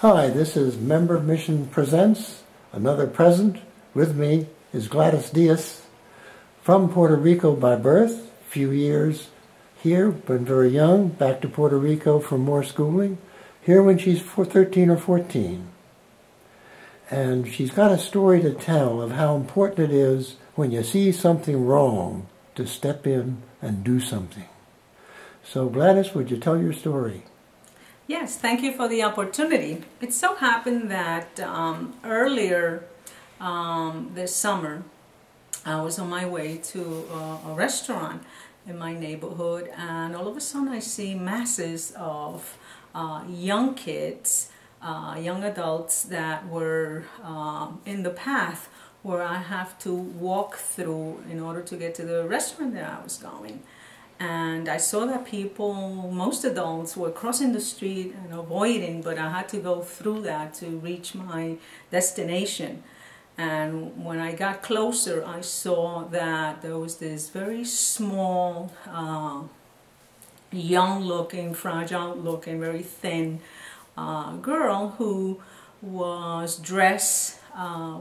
Hi, this is Member Mission Presents, another present. With me is Gladys Diaz, from Puerto Rico by birth, few years here, but very young, back to Puerto Rico for more schooling, here when she's 13 or 14. And she's got a story to tell of how important it is when you see something wrong to step in and do something. So Gladys, would you tell your story? Yes, thank you for the opportunity. It so happened that earlier this summer, I was on my way to a restaurant in my neighborhood, and all of a sudden I see masses of young kids, young adults that were in the path where I have to walk through in order to get to the restaurant that I was going. And I saw that people, most adults, were crossing the street and avoiding, but I had to go through that to reach my destination. And when I got closer, I saw that there was this very small, young-looking, fragile-looking, very thin girl who was dressed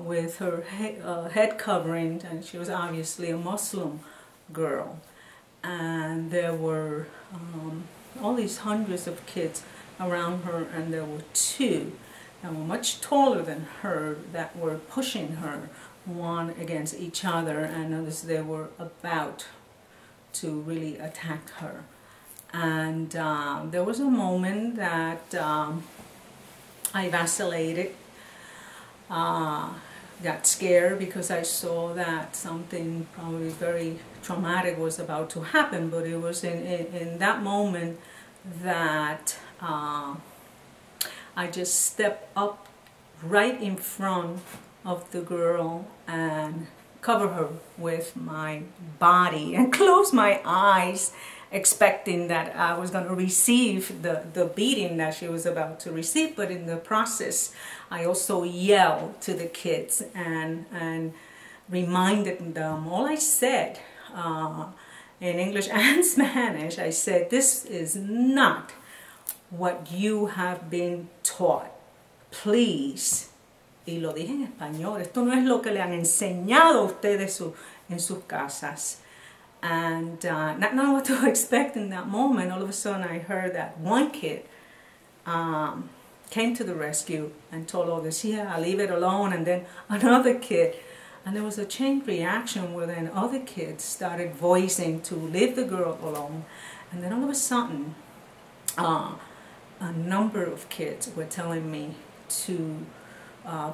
with her head covering, and she was obviously a Muslim girl. And there were all these hundreds of kids around her, and there were two that were much taller than her that were pushing her one against each other, and as they were about to really attack her. And there was a moment that I vacillated, got scared because I saw that something probably very traumatic was about to happen, but it was in that moment that I just stepped up right in front of the girl and covered her with my body and closed my eyes, expecting that I was going to receive the beating that she was about to receive. But in the process, I also yelled to the kids and reminded them. All I said in English and Spanish, I said, "This is not what you have been taught. Please." Y lo dije en español. Esto no es lo que le han enseñado a ustedes en sus casas. And not knowing what to expect in that moment, all of a sudden I heard that one kid came to the rescue and told all this, "Yeah, leave it alone." And then another kid, and there was a chain reaction where then other kids started voicing to leave the girl alone. And then all of a sudden, a number of kids were telling me to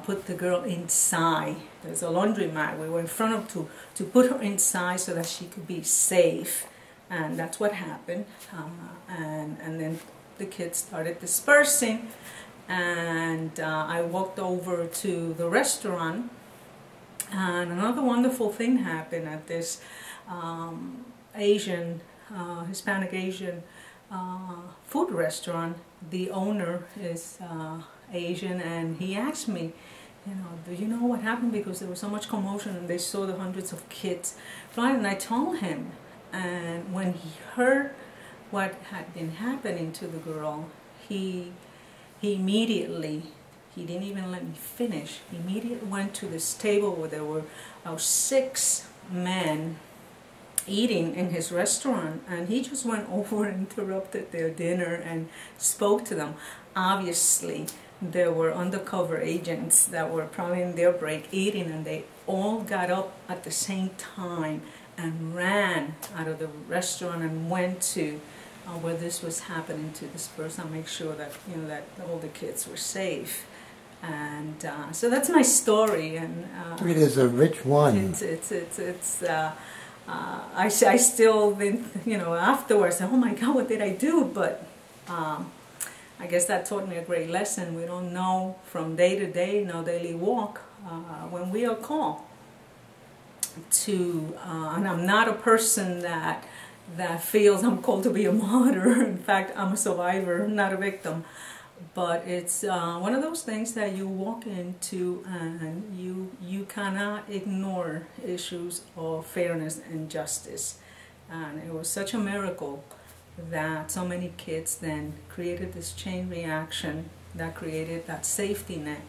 put the girl inside. There's a laundromat. We were in front of to put her inside so that she could be safe, and that's what happened. And then the kids started dispersing, and I walked over to the restaurant, and another wonderful thing happened at this Hispanic Asian food restaurant. The owner is Asian, and he asked me, "Do you know what happened?" Because there was so much commotion and they saw the hundreds of kids flying. And I told him, and when he heard what had been happening to the girl, he immediately, he didn't even let me finish, he immediately went to this table where there were 6 men eating in his restaurant, and he just went over and interrupted their dinner and spoke to them. Obviously, there were undercover agents that were probably in their break eating, and they all got up at the same time and ran out of the restaurant and went to where this was happening to disperse and make sure that that all the kids were safe. And so that's my story, and it is a rich one. I still think, afterwards, oh my God, what did I do? But I guess that taught me a great lesson. We don't know from day to day in our daily walk when we are called to, and I'm not a person that feels I'm called to be a martyr. In fact, I'm a survivor, not a victim. But it's one of those things that you walk into, and you cannot ignore issues of fairness and justice. And it was such a miracle that so many kids then created this chain reaction that created that safety net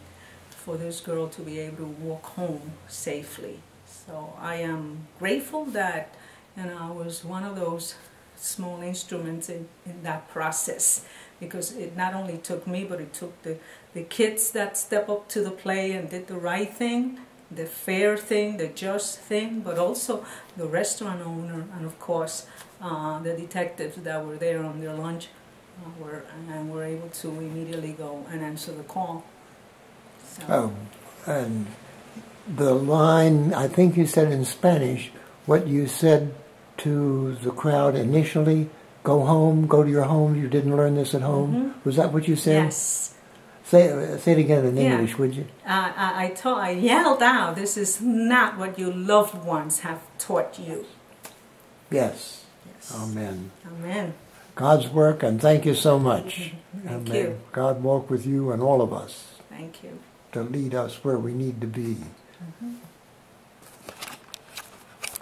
for this girl to be able to walk home safely. So I am grateful that, you know, I was one of those small instruments in that process, because it not only took me, but it took the kids that step up to the plate and did the right thing, the fair thing, the just thing, but also the restaurant owner and of course the detectives that were there on their lunch were able to immediately go and answer the call. So. Oh, and the line, I think you said in Spanish, what you said to the crowd initially, go home, go to your home, you didn't learn this at home. Mm-hmm. Was that what you said? Yes. Say it again in English, would you? I yelled out, this is not what your loved ones have taught you. Yes. Yes. Amen. Amen. God's work, and thank you so much. Thank and you. God walk with you and all of us. Thank you. To lead us where we need to be. Mm-hmm.